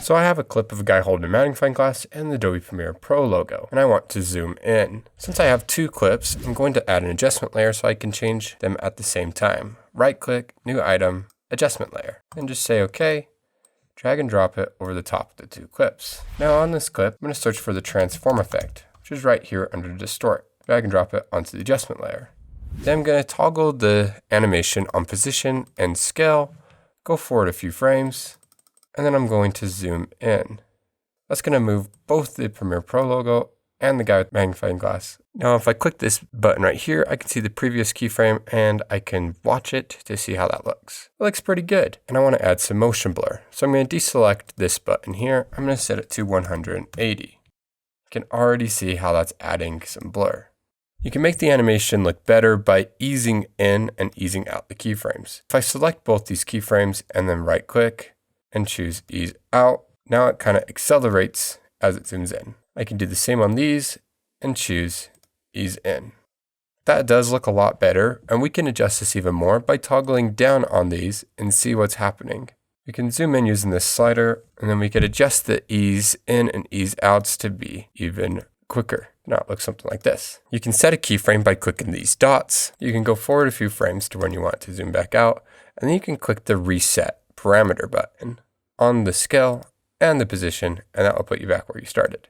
So I have a clip of a guy holding a magnifying glass and the Adobe Premiere Pro logo, and I want to zoom in. Since I have two clips, I'm going to add an adjustment layer so I can change them at the same time. Right click, new item, adjustment layer, and just say okay. Drag and drop it over the top of the two clips. Now on this clip, I'm going to search for the transform effect, which is right here under distort. Drag and drop it onto the adjustment layer. Then I'm going to toggle the animation on position and scale, go forward a few frames, and then I'm going to zoom in. That's going to move both the Premiere Pro logo and the guy with magnifying glass. Now if I click this button right here, I can see the previous keyframe and I can watch it to see how that looks. It looks pretty good. And I want to add some motion blur. So I'm going to deselect this button here. I'm going to set it to 180. You can already see how that's adding some blur. You can make the animation look better by easing in and easing out the keyframes. If I select both these keyframes and then right click and choose ease out, now it kind of accelerates as it zooms in. I can do the same on these and choose ease in. That does look a lot better, and we can adjust this even more by toggling down on these and see what's happening. We can zoom in using this slider, and then we could adjust the ease in and ease outs to be even quicker. Now it looks something like this. You can set a keyframe by clicking these dots. You can go forward a few frames to when you want to zoom back out, and then you can click the reset parameter button on the scale and the position, and that will put you back where you started.